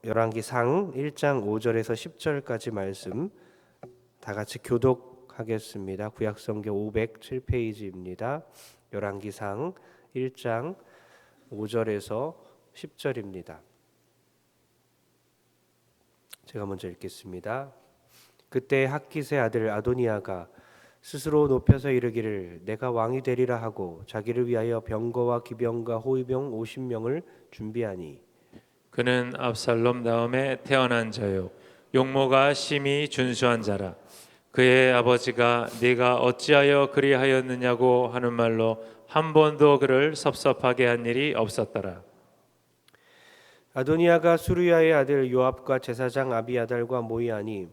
열왕기상 1장 5절에서 10절까지 말씀 다 같이 교독하겠습니다. 구약성경 507페이지입니다. 열왕기상 1장 5절에서 10절입니다. 제가 먼저 읽겠습니다. 그때 학깃의 아들 아도니아가 스스로 높여서 이르기를 내가 왕이 되리라 하고 자기를 위하여 병거와 기병과 호위병 50명을 준비하니 그는 압살롬 다음에 태어난 자요 용모가 심히 준수한 자라. 그의 아버지가 네가 어찌하여 그리하였느냐고 하는 말로 한 번도 그를 섭섭하게 한 일이 없었더라. 아도니아가 수르야의 아들 요압과 제사장 아비아달과 모이하니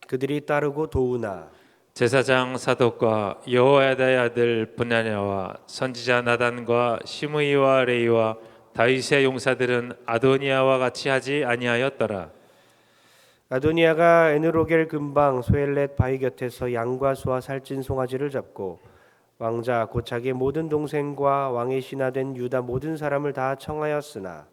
그들이 따르고 도우나 제사장 사독과 여호야다의 아들 브나냐와 선지자 나단과 시므이와 레이와 다윗의 용사들은 아도니아와 같이 하지 아니하였더라. 아도니아가 에느로겔 근방 소엘렛 바위 곁에서 양과 소와 살찐 송아지를 잡고 왕자 곧 자기의 모든 동생과 왕의 신하된 유다 모든 사람을 다 청하였으나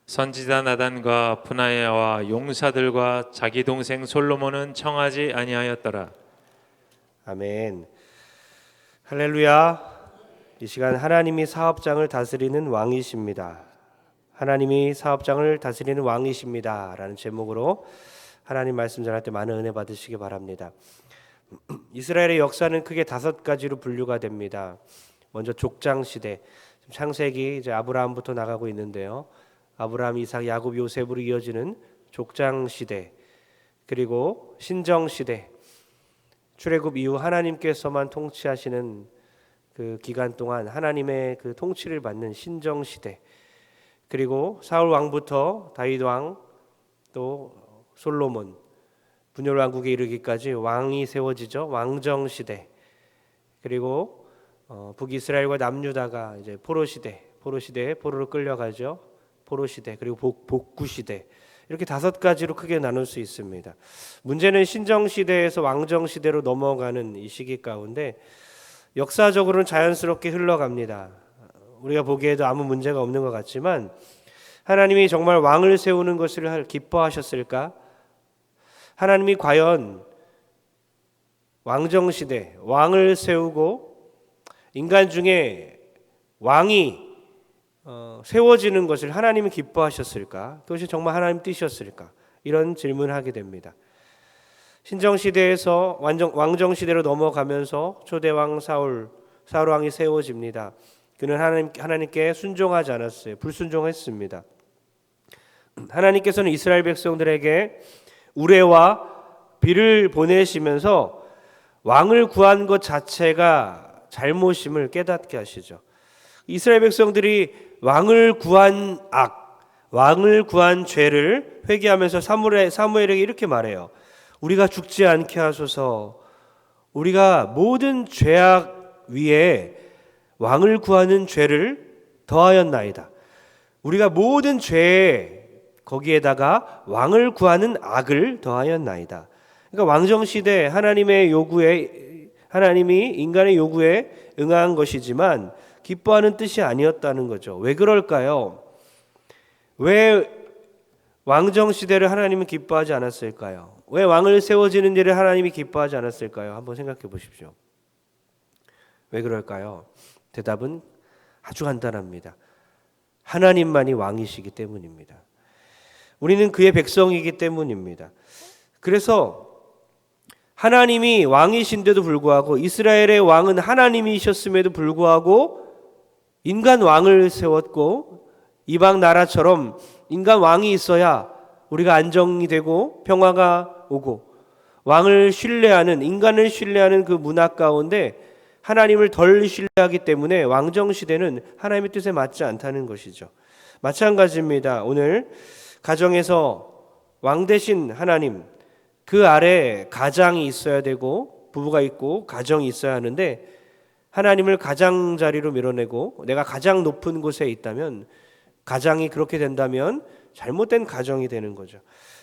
선지자 나단과 브나야와 용사들과 자기 동생 솔로몬은 청하지 아니하였더라. 아멘. 할렐루야. 이 시간 하나님이 사업장을 다스리는 왕이십니다. 하나님이 사업장을 다스리는 왕이십니다 라는 제목으로 하나님 말씀 전할 때 많은 은혜 받으시기 바랍니다. 이스라엘의 역사는 크게 5가지로 분류가 됩니다. 먼저 족장 시대, 창세기 이제 아브라함부터 나가고 있는데요. 아브라함, 이삭, 야곱, 요셉으로 이어지는 족장 시대, 그리고 신정 시대, 출애굽 이후 하나님께서만 통치하시는 그 기간 동안 하나님의 그 통치를 받는 신정 시대, 그리고 사울 왕부터 다윗 왕, 또 솔로몬, 분열 왕국에 이르기까지 왕이 세워지죠. 왕정 시대, 그리고 북이스라엘과 남유다가 이제 포로 시대에 포로로 끌려가죠. 포로 시대, 그리고 복구 시대, 이렇게 5가지로 크게 나눌 수 있습니다. 문제는 신정 시대에서 왕정 시대로 넘어가는 이 시기 가운데 역사적으로는 자연스럽게 흘러갑니다. 우리가 보기에도 아무 문제가 없는 것 같지만 하나님이 정말 왕을 세우는 것을 기뻐하셨을까? 하나님이 과연 왕정 시대 왕을 세우고 인간 중에 왕이 세워지는 것을 하나님이 기뻐하셨을까? 그것이 정말 하나님 뜻이었을까? 이런 질문을 하게 됩니다. 신정시대에서 왕정시대로 넘어가면서 초대왕 사울 왕이 세워집니다. 그는 하나님께 순종하지 않았어요. 불순종했습니다. 하나님께서는 이스라엘 백성들에게 우레와 비를 보내시면서 왕을 구한 것 자체가 잘못임을 깨닫게 하시죠. 이스라엘 백성들이 왕을 구한 왕을 구한 죄를 회개하면서 사무엘에게 이렇게 말해요. 우리가 죽지 않게 하소서. 우리가 모든 죄악 위에 왕을 구하는 죄를 더하였나이다. 우리가 모든 죄에 거기에다가 왕을 구하는 악을 더하였나이다. 그러니까 왕정 시대 하나님이 인간의 요구에 응한 것이지만 기뻐하는 뜻이 아니었다는 거죠. 왜 그럴까요? 왜 왕정 시대를 하나님은 기뻐하지 않았을까요? 왜 왕을 세워지는 일을 하나님이 기뻐하지 않았을까요? 한번 생각해 보십시오. 왜 그럴까요? 대답은 아주 간단합니다. 하나님만이 왕이시기 때문입니다. 우리는 그의 백성이기 때문입니다. 그래서 하나님이 왕이신데도 불구하고 이스라엘의 왕은 하나님이셨음에도 불구하고 인간 왕을 세웠고 이방 나라처럼 인간 왕이 있어야 우리가 안정이 되고 평화가 오고 왕을 신뢰하는 인간을 신뢰하는 그 문화 가운데 하나님을 덜 신뢰하기 때문에 왕정 시대는 하나님의 뜻에 맞지 않다는 것이죠. 마찬가지입니다. 오늘 가정에서 왕 대신 하나님, 그 아래 가장이 있어야 되고 부부가 있고 가정이 있어야 하는데 하나님을 가장자리로 밀어내고 내가 가장 높은 곳에 있다면 가장이 그렇게 된다면 잘못된 가정이 되는 거죠.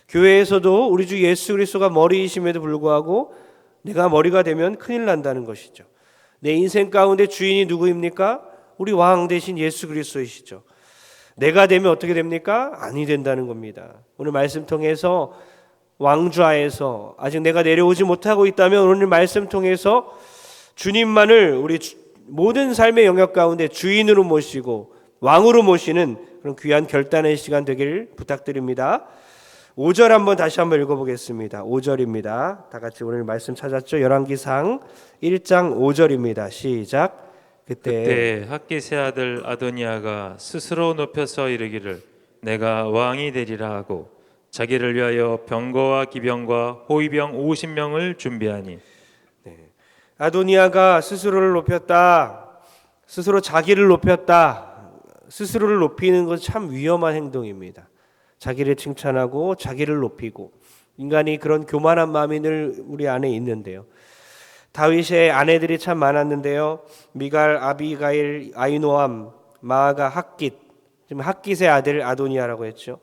교회에서도 우리 주 예수 그리스도가 머리이심에도 불구하고 내가 머리가 되면 큰일 난다는 것이죠. 내 인생 가운데 주인이 누구입니까? 우리 왕 대신 예수 그리스도이시죠. 내가 되면 어떻게 됩니까? 아니 된다는 겁니다. 오늘 말씀 통해서 왕좌에서 아직 내가 내려오지 못하고 있다면 오늘 말씀 통해서 주님만을 우리 모든 삶의 영역 가운데 주인으로 모시고 왕으로 모시는 그런 귀한 결단의 시간 되길 부탁드립니다. 5절 한번 다시 한번 읽어보겠습니다. 5절입니다. 다 같이 오늘 말씀 찾았죠? 열왕기상 1장 5절입니다. 시작. 그때 학기세 아들 아도니아가 스스로 높여서 이르기를 내가 왕이 되리라 하고 자기를 위하여 병거와 기병과 호위병 50명을 준비하니 아도니아가 스스로를 높였다. 스스로 자기를 높였다. 스스로를 높이는 것은 참 위험한 행동입니다. 자기를 칭찬하고 자기를 높이고 인간이 그런 교만한 마음이 늘 우리 안에 있는데요. 다윗의 아내들이 참 많았는데요. 미갈, 아비가일, 아이노암, 마아가 핫깃, 지금 핫깃의 아들 아도니아라고 했죠.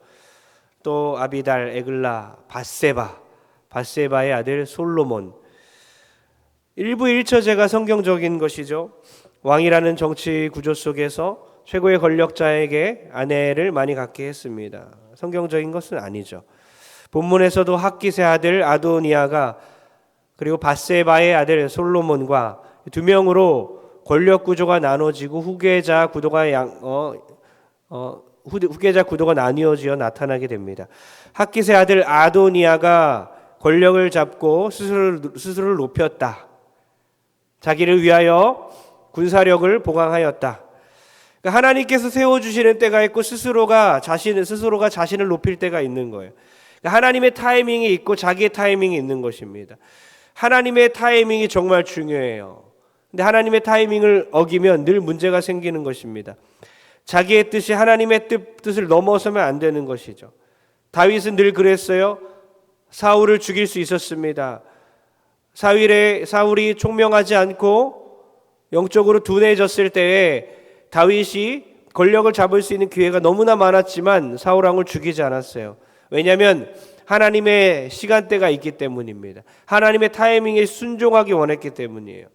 또 아비달, 에글라, 바세바의 아들 솔로몬. 일부 일처제가 성경적인 것이죠. 왕이라는 정치 구조 속에서 최고의 권력자에게 아내를 많이 갖게 했습니다. 성경적인 것은 아니죠. 본문에서도 핫깃의 아들 아도니아가 그리고 바세바의 아들 솔로몬과 두 명으로 권력 구조가 나눠지고 후계자 구도가 나뉘어지어 나타나게 됩니다. 핫깃의 아들 아도니아가 권력을 잡고 스스로를 높였다. 자기를 위하여 군사력을 보강하였다. 그러니까 하나님께서 세워주시는 때가 있고 스스로가 자신을 높일 때가 있는 거예요. 그러니까 하나님의 타이밍이 있고 자기의 타이밍이 있는 것입니다. 하나님의 타이밍이 정말 중요해요. 근데 하나님의 타이밍을 어기면 늘 문제가 생기는 것입니다. 자기의 뜻이 하나님의 뜻을 넘어서면 안 되는 것이죠. 다윗은 늘 그랬어요. 사울을 죽일 수 있었습니다. 사울이 총명하지 않고 영적으로 둔해졌을 때에 다윗이 권력을 잡을 수 있는 기회가 너무나 많았지만 사울 왕을 죽이지 않았어요. 왜냐하면 하나님의 시간대가 있기 때문입니다. 하나님의 타이밍에 순종하기 원했기 때문이에요.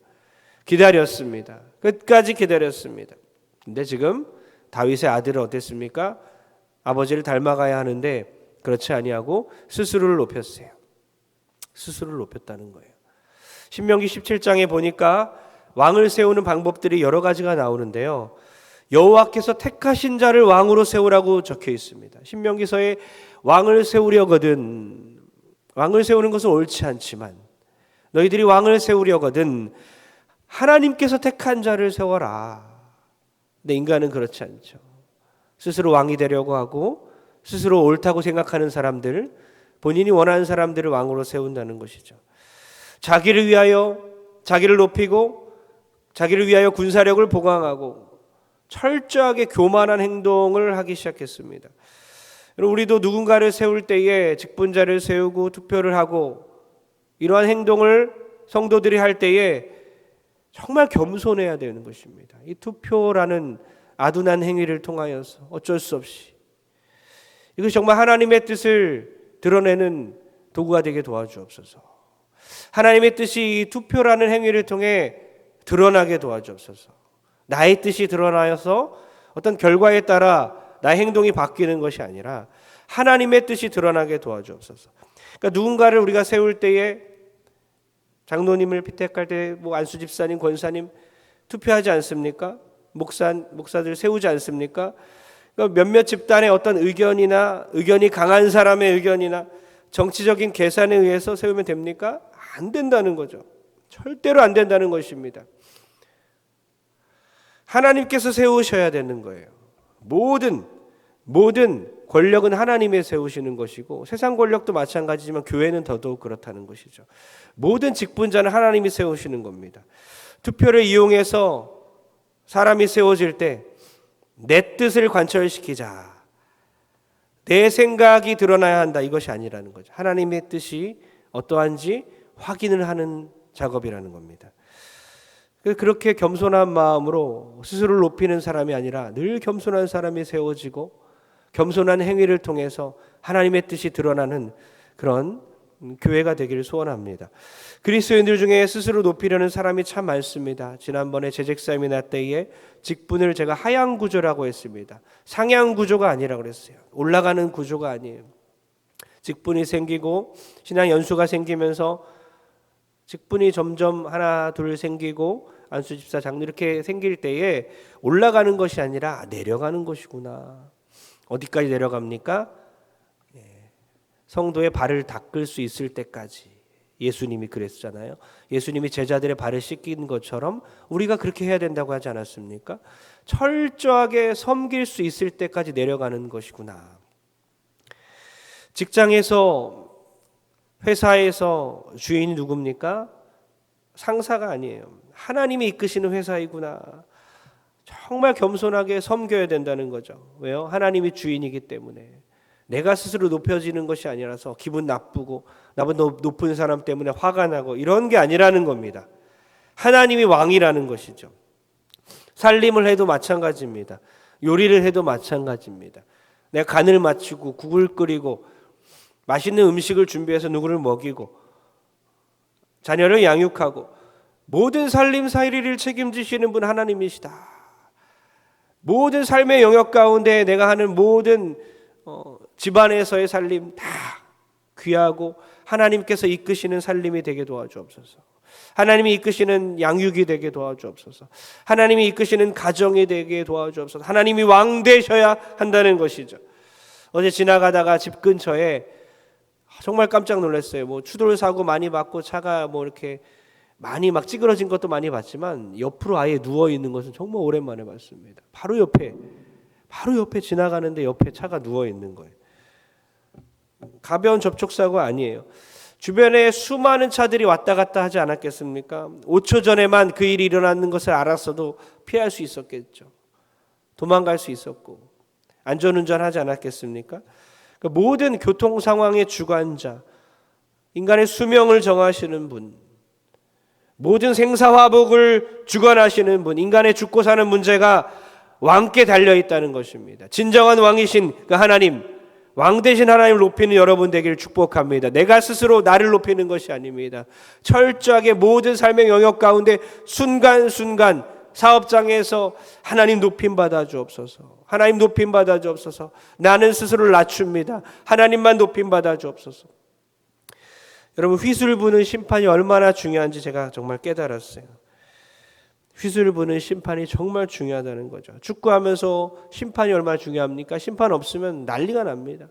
기다렸습니다. 끝까지 기다렸습니다. 근데 지금 다윗의 아들은 어땠습니까? 아버지를 닮아가야 하는데 그렇지 아니하고 스스로를 높였어요. 스스로를 높였다는 거예요. 신명기 17장에 보니까 왕을 세우는 방법들이 여러 가지가 나오는데요. 여호와께서 택하신 자를 왕으로 세우라고 적혀 있습니다. 신명기서에 왕을 세우려거든 왕을 세우는 것은 옳지 않지만 너희들이 왕을 세우려거든 하나님께서 택한 자를 세워라. 근데 인간은 그렇지 않죠. 스스로 왕이 되려고 하고 스스로 옳다고 생각하는 사람들, 본인이 원하는 사람들을 왕으로 세운다는 것이죠. 자기를 위하여 자기를 높이고 자기를 위하여 군사력을 보강하고 철저하게 교만한 행동을 하기 시작했습니다. 우리도 누군가를 세울 때에 직분자를 세우고 투표를 하고 이러한 행동을 성도들이 할 때에 정말 겸손해야 되는 것입니다. 이 투표라는 아둔한 행위를 통하여서 어쩔 수 없이 이것이 정말 하나님의 뜻을 드러내는 도구가 되게 도와주옵소서. 하나님의 뜻이 이 투표라는 행위를 통해 드러나게 도와주옵소서. 나의 뜻이 드러나서 어떤 결과에 따라 나의 행동이 바뀌는 것이 아니라 하나님의 뜻이 드러나게 도와주옵소서. 그러니까 누군가를 우리가 세울 때에 장로님을 피택할 때 안수 집사님, 권사님 투표하지 않습니까? 목사들 세우지 않습니까? 그러니까 몇몇 집단의 어떤 의견이 강한 사람의 의견이나 정치적인 계산에 의해서 세우면 됩니까? 안 된다는 거죠. 절대로 안 된다는 것입니다. 하나님께서 세우셔야 되는 거예요. 모든 권력은 하나님이 세우시는 것이고 세상 권력도 마찬가지지만 교회는 더더욱 그렇다는 것이죠. 모든 직분자는 하나님이 세우시는 겁니다. 투표를 이용해서 사람이 세워질 때 내 뜻을 관철시키자. 내 생각이 드러나야 한다. 이것이 아니라는 거죠. 하나님의 뜻이 어떠한지 확인을 하는 작업이라는 겁니다. 그렇게 겸손한 마음으로 스스로를 높이는 사람이 아니라 늘 겸손한 사람이 세워지고 겸손한 행위를 통해서 하나님의 뜻이 드러나는 그런 교회가 되기를 소원합니다. 그리스도인들 중에 스스로 높이려는 사람이 참 많습니다. 지난번에 제잭사이미나 때에 직분을 제가 하향 구조라고 했습니다. 상향 구조가 아니라고 그랬어요. 올라가는 구조가 아니에요. 직분이 생기고 신앙 연수가 생기면서 직분이 점점 하나 둘 생기고 안수 집사 장로 이렇게 생길 때에 올라가는 것이 아니라 내려가는 것이구나. 어디까지 내려갑니까? 성도의 발을 닦을 수 있을 때까지. 예수님이 그랬잖아요. 예수님이 제자들의 발을 씻긴 것처럼 우리가 그렇게 해야 된다고 하지 않았습니까? 철저하게 섬길 수 있을 때까지 내려가는 것이구나. 직장에서, 회사에서 주인이 누굽니까? 상사가 아니에요. 하나님이 이끄시는 회사이구나. 정말 겸손하게 섬겨야 된다는 거죠. 왜요? 하나님이 주인이기 때문에. 내가 스스로 높여지는 것이 아니라서 기분 나쁘고 나보다 높은 사람 때문에 화가 나고 이런 게 아니라는 겁니다. 하나님이 왕이라는 것이죠. 살림을 해도 마찬가지입니다. 요리를 해도 마찬가지입니다. 내가 간을 맞추고 국을 끓이고 맛있는 음식을 준비해서 누구를 먹이고 자녀를 양육하고 모든 살림살이를 책임지시는 분 하나님이시다. 모든 삶의 영역 가운데 내가 하는 모든 집안에서의 살림 다 귀하고 하나님께서 이끄시는 살림이 되게 도와주옵소서. 하나님이 이끄시는 양육이 되게 도와주옵소서. 하나님이 이끄시는 가정이 되게 도와주옵소서. 하나님이 왕 되셔야 한다는 것이죠. 어제 지나가다가 집 근처에 정말 깜짝 놀랐어요. 뭐 추돌 사고 많이 받고 차가 뭐 이렇게 많이 막 찌그러진 것도 많이 봤지만 옆으로 아예 누워 있는 것은 정말 오랜만에 봤습니다. 바로 옆에 지나가는데 옆에 차가 누워 있는 거예요. 가벼운 접촉사고 아니에요. 주변에 수많은 차들이 왔다 갔다 하지 않았겠습니까? 5초 전에만 그 일이 일어나는 것을 알았어도 피할 수 있었겠죠. 도망갈 수 있었고 안전운전 하지 않았겠습니까? 그러니까 모든 교통 상황의 주관자, 인간의 수명을 정하시는 분, 모든 생사화복을 주관하시는 분, 인간의 죽고 사는 문제가 왕께 달려있다는 것입니다. 진정한 왕이신 그 하나님, 왕 대신 하나님을 높이는 여러분 되기를 축복합니다. 내가 스스로 나를 높이는 것이 아닙니다. 철저하게 모든 삶의 영역 가운데 순간순간 사업장에서 하나님 높임 받아 주옵소서. 하나님 높임 받아 주옵소서. 나는 스스로를 낮춥니다. 하나님만 높임 받아 주옵소서. 여러분, 휘슬 부는 심판이 얼마나 중요한지 제가 정말 깨달았어요. 휘슬 부는 심판이 정말 중요하다는 거죠. 축구하면서 심판이 얼마나 중요합니까? 심판 없으면 난리가 납니다.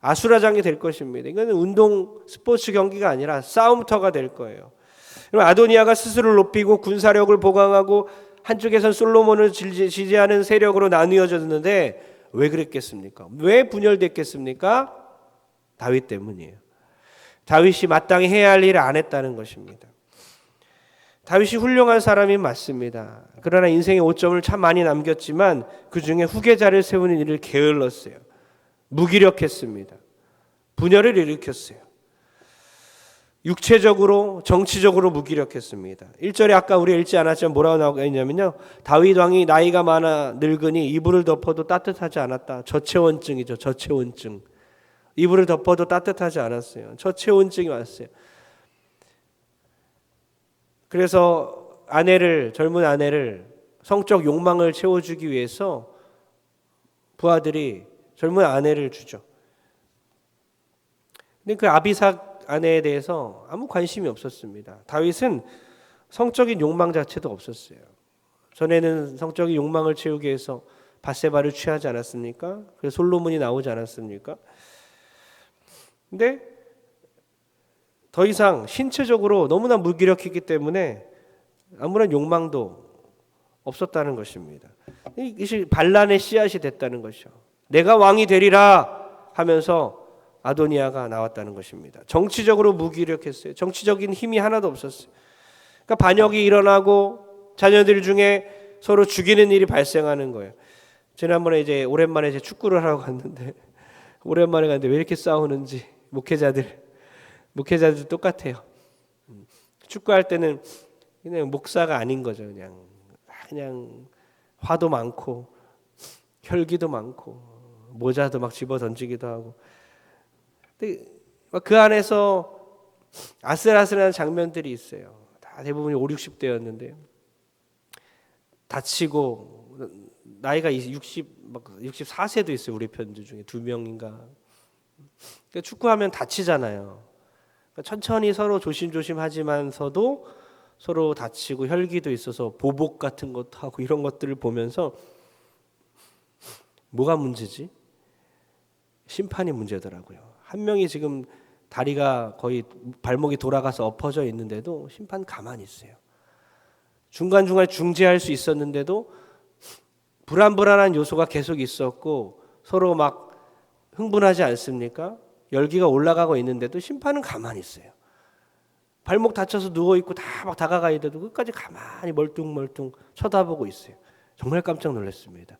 아수라장이 될 것입니다. 이거는 운동 스포츠 경기가 아니라 싸움터가 될 거예요. 아도니아가 스스로를 높이고 군사력을 보강하고 한쪽에선 솔로몬을 지지하는 세력으로 나뉘어졌는데 왜 그랬겠습니까? 왜 분열됐겠습니까? 다윗 때문이에요. 다윗이 마땅히 해야 할 일을 안 했다는 것입니다. 다윗이 훌륭한 사람이 맞습니다. 그러나 인생의 오점을 참 많이 남겼지만 그 중에 후계자를 세우는 일을 게을렀어요. 무기력했습니다. 분열을 일으켰어요. 육체적으로 정치적으로 무기력했습니다. 1절에 아까 우리 읽지 않았지만 뭐라고 나오고 있냐면요, 다윗 왕이 나이가 많아 늙으니 이불을 덮어도 따뜻하지 않았다. 저체온증이죠. 저체온증. 이불을 덮어도 따뜻하지 않았어요. 저체온증이 왔어요. 그래서 젊은 아내를 성적 욕망을 채워주기 위해서 부하들이 젊은 아내를 주죠. 근데 그 아비삭 아내에 대해서 아무 관심이 없었습니다. 다윗은 성적인 욕망 자체도 없었어요. 전에는 성적인 욕망을 채우기 위해서 밧세바를 취하지 않았습니까? 그래서 솔로몬이 나오지 않았습니까? 근데 더 이상 신체적으로 너무나 무기력했기 때문에 아무런 욕망도 없었다는 것입니다. 이것이 반란의 씨앗이 됐다는 것이죠. 내가 왕이 되리라 하면서 아도니아가 나왔다는 것입니다. 정치적으로 무기력했어요. 정치적인 힘이 하나도 없었어요. 그러니까 반역이 일어나고 자녀들 중에 서로 죽이는 일이 발생하는 거예요. 지난번에 이제 오랜만에 축구를 하러 갔는데 오랜만에 갔는데 왜 이렇게 싸우는지 목회자들 똑같아요. 축구할 때는 그냥 목사가 아닌 거죠. 그냥 화도 많고 혈기도 많고 모자도 막 집어 던지기도 하고. 근데 그 안에서 아슬아슬한 장면들이 있어요. 다 대부분이 5, 60대였는데 다치고 나이가 64세도 있어요. 우리 편들 중에 2명인가. 그러니까 축구하면 다치잖아요. 그러니까 천천히 서로 조심조심하지만서도 서로 다치고 혈기도 있어서 보복 같은 것도 하고 이런 것들을 보면서 뭐가 문제지? 심판이 문제더라고요. 한 명이 지금 다리가 거의 발목이 돌아가서 엎어져 있는데도 심판 가만히 있어요. 중간중간 중재할 수 있었는데도 불안불안한 요소가 계속 있었고 서로 막 흥분하지 않습니까? 열기가 올라가고 있는데도 심판은 가만히 있어요. 발목 다쳐서 누워있고 다 막 다가가야 돼도 끝까지 가만히 멀뚱멀뚱 쳐다보고 있어요. 정말 깜짝 놀랐습니다.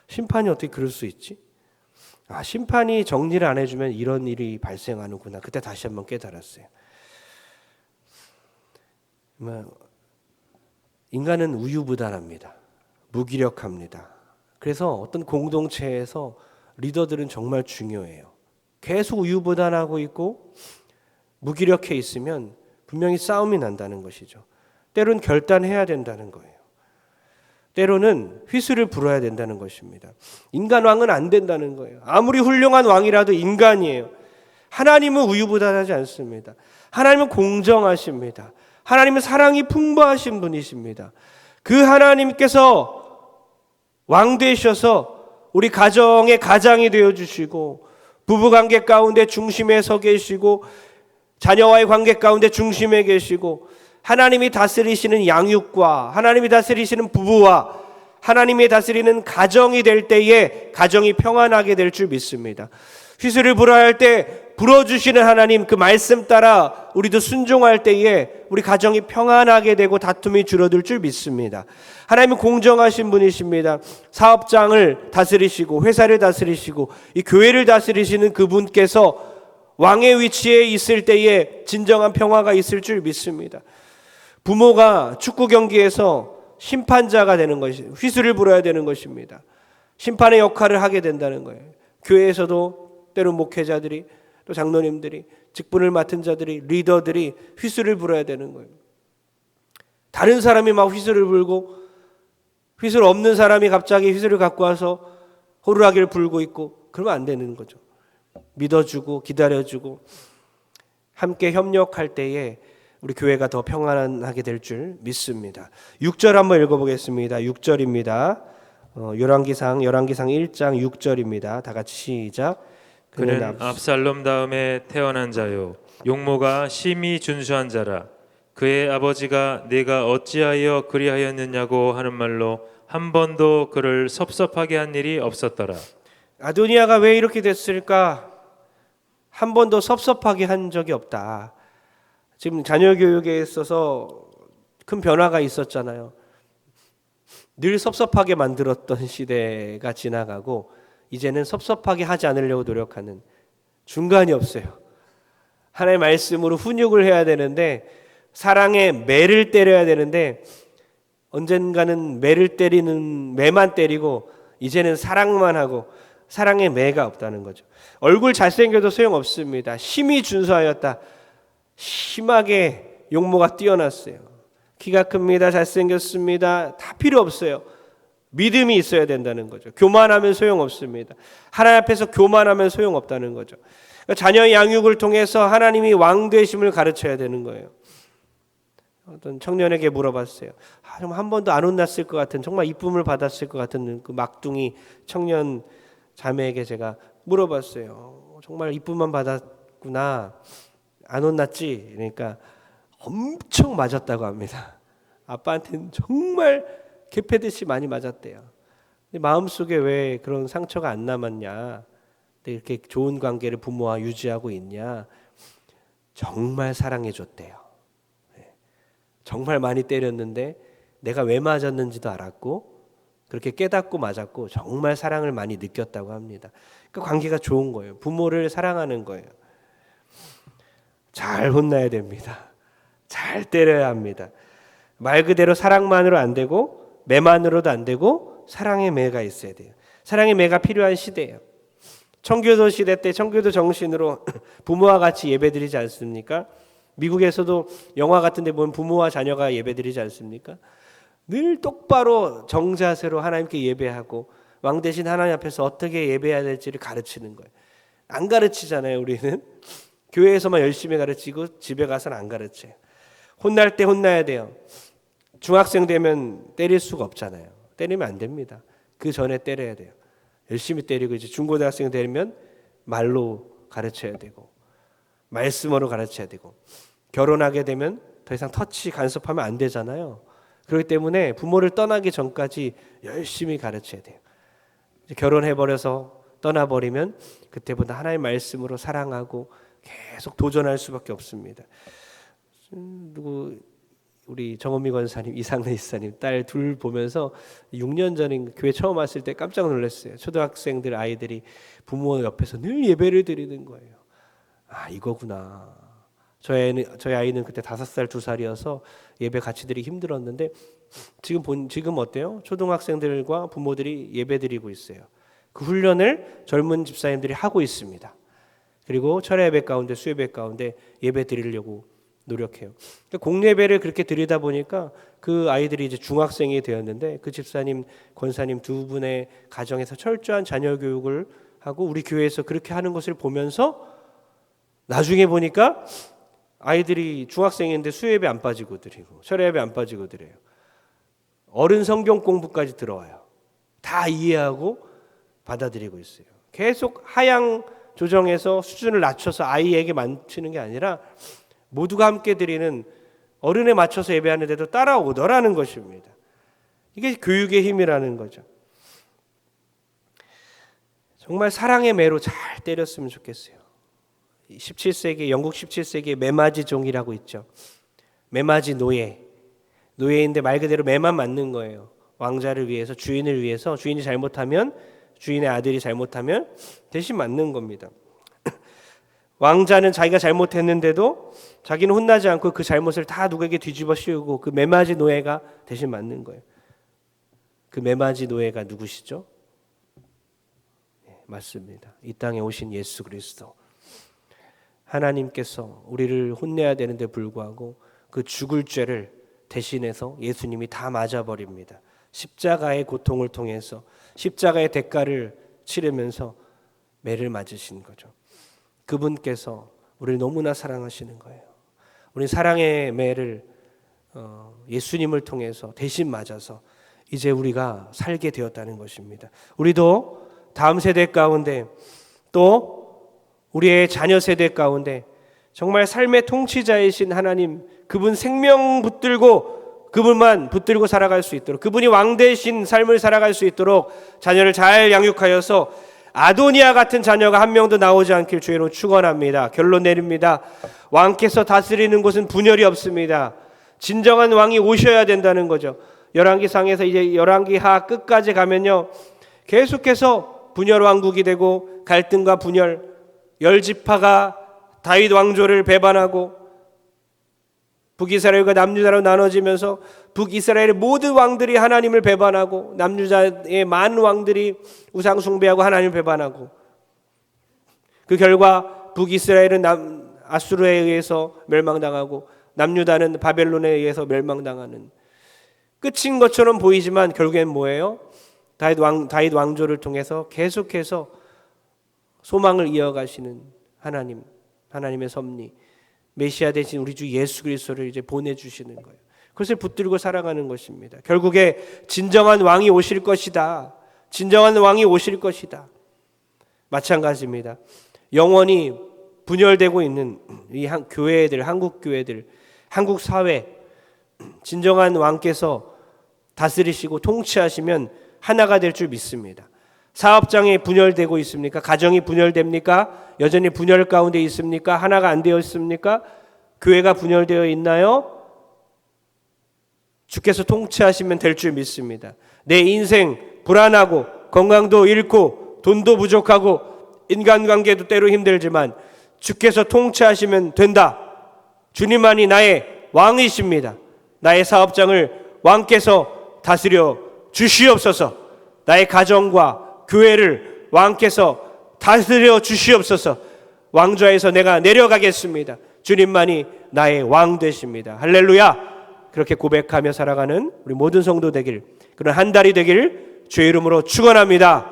심판이 어떻게 그럴 수 있지? 심판이 정리를 안 해주면 이런 일이 발생하는구나. 그때 다시 한번 깨달았어요. 인간은 우유부단합니다. 무기력합니다. 그래서 어떤 공동체에서 리더들은 정말 중요해요. 계속 우유부단하고 있고 무기력해 있으면 분명히 싸움이 난다는 것이죠. 때로는 결단해야 된다는 거예요. 때로는 휘슬을 불어야 된다는 것입니다. 인간 왕은 안 된다는 거예요. 아무리 훌륭한 왕이라도 인간이에요. 하나님은 우유부단하지 않습니다. 하나님은 공정하십니다. 하나님은 사랑이 풍부하신 분이십니다. 그 하나님께서 왕 되셔서 우리 가정의 가장이 되어주시고 부부관계 가운데 중심에 서 계시고 자녀와의 관계 가운데 중심에 계시고 하나님이 다스리시는 양육과 하나님이 다스리시는 부부와 하나님이 다스리는 가정이 될 때에 가정이 평안하게 될 줄 믿습니다. 휘슬을 불어야 할 때 불어주시는 하나님 그 말씀 따라 우리도 순종할 때에 우리 가정이 평안하게 되고 다툼이 줄어들 줄 믿습니다. 하나님은 공정하신 분이십니다. 사업장을 다스리시고 회사를 다스리시고 이 교회를 다스리시는 그분께서 왕의 위치에 있을 때에 진정한 평화가 있을 줄 믿습니다. 부모가 축구 경기에서 심판자가 되는 것이 휘슬을 불어야 되는 것입니다. 심판의 역할을 하게 된다는 거예요. 교회에서도 때로 목회자들이 또 장로님들이 직분을 맡은 자들이 리더들이 휘슬을 불어야 되는 거예요. 다른 사람이 막 휘슬을 불고 휘슬 없는 사람이 갑자기 휘슬을 갖고 와서 호루라기를 불고 있고 그러면 안 되는 거죠. 믿어주고 기다려주고 함께 협력할 때에 우리 교회가 더 평안하게 될 줄 믿습니다. 6절 한번 읽어보겠습니다. 6절입니다. 열왕기상 1장 6절입니다. 다 같이 시작. 그는 압살롬 다음에 태어난 자요 용모가 심히 준수한 자라. 그의 아버지가 네가 어찌하여 그리하였느냐고 하는 말로 한 번도 그를 섭섭하게 한 일이 없었더라. 아도니아가 왜 이렇게 됐을까? 한 번도 섭섭하게 한 적이 없다. 지금 자녀 교육에 있어서 큰 변화가 있었잖아요. 늘 섭섭하게 만들었던 시대가 지나가고 이제는 섭섭하게 하지 않으려고 노력하는 중간이 없어요. 하나님의 말씀으로 훈육을 해야 되는데 사랑의 매를 때려야 되는데 언젠가는 매를 때리는 매만 때리고 이제는 사랑만 하고 사랑의 매가 없다는 거죠. 얼굴 잘생겨도 소용없습니다. 심히 준수하였다. 심하게 용모가 뛰어났어요. 키가 큽니다. 잘생겼습니다. 다 필요 없어요. 믿음이 있어야 된다는 거죠. 교만하면 소용없습니다. 하나님 앞에서 교만하면 소용없다는 거죠. 그러니까 자녀 양육을 통해서 하나님이 왕 되심을 가르쳐야 되는 거예요. 어떤 청년에게 물어봤어요. 정말 한 번도 안 혼났을 것 같은 정말 이쁨을 받았을 것 같은 그 막둥이 청년 자매에게 제가 물어봤어요. 정말 이쁨만 받았구나. 안 혼났지? 그러니까 엄청 맞았다고 합니다. 아빠한테는 정말 개패듯이 많이 맞았대요. 근데 마음속에 왜 그런 상처가 안 남았냐? 이렇게 좋은 관계를 부모와 유지하고 있냐? 정말 사랑해줬대요. 정말 많이 때렸는데 내가 왜 맞았는지도 알았고 그렇게 깨닫고 맞았고 정말 사랑을 많이 느꼈다고 합니다. 그 관계가 좋은 거예요. 부모를 사랑하는 거예요. 잘 혼나야 됩니다. 잘 때려야 합니다. 말 그대로 사랑만으로 안 되고 매만으로도 안 되고 사랑의 매가 있어야 돼요. 사랑의 매가 필요한 시대예요. 청교도 시대 때 청교도 정신으로 부모와 같이 예배드리지 않습니까? 미국에서도 영화 같은 데 보면 부모와 자녀가 예배드리지 않습니까? 늘 똑바로 정자세로 하나님께 예배하고 왕 대신 하나님 앞에서 어떻게 예배해야 될지를 가르치는 거예요. 안 가르치잖아요, 우리는. 교회에서만 열심히 가르치고 집에 가서는 안 가르쳐요. 혼날 때 혼나야 돼요. 중학생 되면 때릴 수가 없잖아요. 때리면 안 됩니다. 그 전에 때려야 돼요. 열심히 때리고 이제 중고등학생 되면 말로 가르쳐야 되고 말씀으로 가르쳐야 되고 결혼하게 되면 더 이상 터치 간섭하면 안 되잖아요. 그렇기 때문에 부모를 떠나기 전까지 열심히 가르쳐야 돼요. 이제 결혼해버려서 떠나버리면 그때보다 하나님의 말씀으로 사랑하고 계속 도전할 수밖에 없습니다. 누구 우리 정은미 권사님, 이상래 이사님 딸 둘 보면서 6년 전에 교회 처음 왔을 때 깜짝 놀랐어요. 초등학생들 아이들이 부모 옆에서 늘 예배를 드리는 거예요. 아, 이거구나. 저희 아이는 그때 5살, 2살이어서 예배 같이 드리기 힘들었는데 지금 어때요? 초등학생들과 부모들이 예배 드리고 있어요. 그 훈련을 젊은 집사님들이 하고 있습니다. 그리고 철야 예배 가운데 수예배 가운데 예배 드리려고 노력해요. 공예배를 그렇게 드리다 보니까 그 아이들이 이제 중학생이 되었는데 그 집사님, 권사님 두 분의 가정에서 철저한 자녀 교육을 하고 우리 교회에서 그렇게 하는 것을 보면서 나중에 보니까 아이들이 중학생인데 수예배 안 빠지고 드리고 철야 예배 안 빠지고 드려요. 어른 성경 공부까지 들어와요. 다 이해하고 받아들이고 있어요. 계속 하향 조정해서 수준을 낮춰서 아이에게 맞추는 게 아니라 모두가 함께 드리는 어른에 맞춰서 예배하는데도 따라오더라는 것입니다. 이게 교육의 힘이라는 거죠. 정말 사랑의 매로 잘 때렸으면 좋겠어요. 17세기 영국 17세기에 매맞이 종이라고 있죠. 매맞이 노예인데 말 그대로 매만 맞는 거예요. 왕자를 위해서 주인을 위해서 주인이 잘못하면 주인의 아들이 잘못하면 대신 맞는 겁니다. 왕자는 자기가 잘못했는데도 자기는 혼나지 않고 그 잘못을 다 누구에게 뒤집어 씌우고 그 매맞이 노예가 대신 맞는 거예요. 그 매맞이 노예가 누구시죠? 네, 맞습니다. 이 땅에 오신 예수 그리스도. 하나님께서 우리를 혼내야 되는데 불구하고 그 죽을 죄를 대신해서 예수님이 다 맞아버립니다. 십자가의 고통을 통해서 십자가의 대가를 치르면서 매를 맞으신 거죠. 그분께서 우리를 너무나 사랑하시는 거예요. 우리 사랑의 매를 예수님을 통해서 대신 맞아서 이제 우리가 살게 되었다는 것입니다. 우리도 다음 세대 가운데 또 우리의 자녀 세대 가운데 정말 삶의 통치자이신 하나님, 그분 생명 붙들고 그분만 붙들고 살아갈 수 있도록, 그분이 왕 대신 삶을 살아갈 수 있도록 자녀를 잘 양육하여서 아도니아 같은 자녀가 한 명도 나오지 않길 주의로 축원합니다. 결론 내립니다. 왕께서 다스리는 곳은 분열이 없습니다. 진정한 왕이 오셔야 된다는 거죠. 열왕기상에서 이제 열왕기하 끝까지 가면요, 계속해서 분열 왕국이 되고 갈등과 분열, 10지파가 다윗 왕조를 배반하고 북이스라엘과 남유다로 나눠지면서 북이스라엘의 모든 왕들이 하나님을 배반하고 남유다의 많은 왕들이 우상 숭배하고 하나님을 배반하고, 그 결과 북이스라엘은 아수르에 의해서 멸망당하고 남유다는 바벨론에 의해서 멸망당하는 끝인 것처럼 보이지만 결국엔 뭐예요? 다윗 왕조를 통해서 계속해서 소망을 이어가시는 하나님의 섭리, 메시아 대신 우리 주 예수 그리스도를 이제 보내주시는 거예요. 그것을 붙들고 살아가는 것입니다. 결국에 진정한 왕이 오실 것이다. 진정한 왕이 오실 것이다. 마찬가지입니다. 영원히 분열되고 있는 이 교회들, 한국 교회들, 한국 사회, 진정한 왕께서 다스리시고 통치하시면 하나가 될 줄 믿습니다. 사업장이 분열되고 있습니까? 가정이 분열됩니까? 여전히 분열 가운데 있습니까? 하나가 안 되어 있습니까? 교회가 분열되어 있나요? 주께서 통치하시면 될 줄 믿습니다. 내 인생 불안하고 건강도 잃고 돈도 부족하고 인간관계도 때로 힘들지만 주께서 통치하시면 된다. 주님만이 나의 왕이십니다. 나의 사업장을 왕께서 다스려 주시옵소서. 나의 가정과 교회를 왕께서 다스려 주시옵소서. 왕좌에서 내가 내려가겠습니다. 주님만이 나의 왕 되십니다. 할렐루야. 그렇게 고백하며 살아가는 우리 모든 성도 되길, 그런 한 달이 되길 주의 이름으로 축원합니다.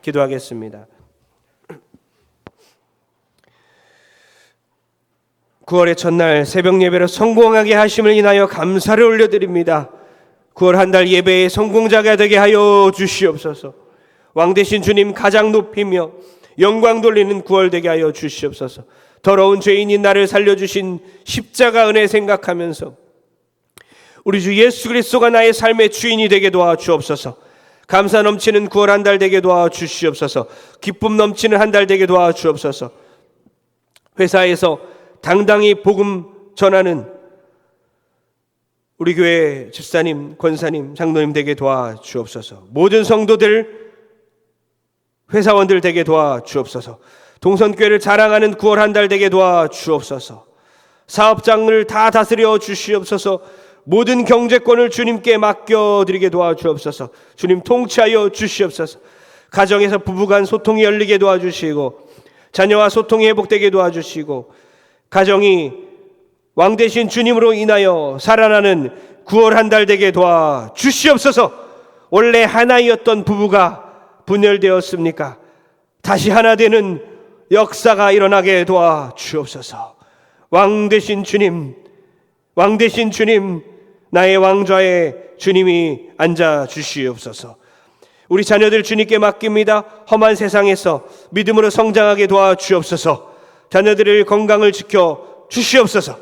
기도하겠습니다. 9월의 첫날 새벽 예배를 성공하게 하심을 인하여 감사를 올려드립니다. 9월 한 달 예배의 성공자가 되게 하여 주시옵소서. 왕 되신 주님 가장 높이며 영광 돌리는 9월 되게 하여 주시옵소서. 더러운 죄인인 나를 살려주신 십자가 은혜 생각하면서 우리 주 예수 그리스도가 나의 삶의 주인이 되게 도와주옵소서. 감사 넘치는 9월 한 달 되게 도와주시옵소서. 기쁨 넘치는 한 달 되게 도와주옵소서. 회사에서 당당히 복음 전하는 우리 교회 집사님, 권사님, 장로님 되게 도와주옵소서. 모든 성도들, 회사원들 되게 도와주옵소서. 동선교회를 자랑하는 9월 한 달 되게 도와주옵소서. 사업장을 다 다스려 주시옵소서. 모든 경제권을 주님께 맡겨드리게 도와주옵소서. 주님 통치하여 주시옵소서. 가정에서 부부간 소통이 열리게 도와주시고 자녀와 소통이 회복되게 도와주시고 가정이 왕 되신 주님으로 인하여 살아나는 9월 한 달 되게 도와주시옵소서. 원래 하나이었던 부부가 분열되었습니까? 다시 하나 되는 역사가 일어나게 도와주옵소서. 왕 되신 주님, 왕 되신 주님, 나의 왕좌에 주님이 앉아 주시옵소서. 우리 자녀들 주님께 맡깁니다. 험한 세상에서 믿음으로 성장하게 도와주옵소서. 자녀들의 건강을 지켜 주시옵소서.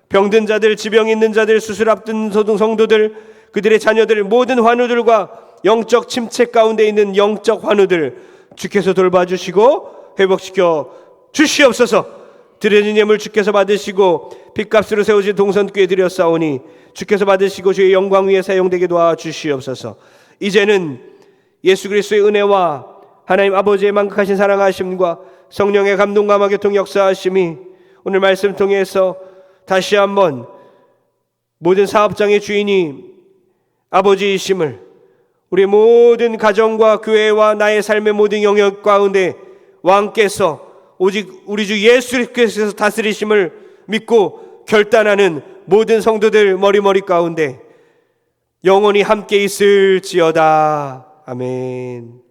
병든 자들, 지병 있는 자들, 수술 앞둔 성도들, 그들의 자녀들, 모든 환우들과 영적 침체 가운데 있는 영적 환우들 주께서 돌봐주시고 회복시켜 주시옵소서. 드려진 예물 주께서 받으시고 빚값으로 세워진 동선교회 드렸사오니 주께서 받으시고 주의 영광 위에 사용되게 도와주시옵소서. 이제는 예수 그리스도의 은혜와 하나님 아버지의 만극하신 사랑하심과 성령의 감동감화 교통 역사하심이 오늘 말씀 통해서 다시 한번 모든 사업장의 주인이 아버지이심을 우리 모든 가정과 교회와 나의 삶의 모든 영역 가운데 왕께서 오직 우리 주 예수 그리스도께서 다스리심을 믿고 결단하는 모든 성도들 머리머리 가운데 영원히 함께 있을지어다. 아멘.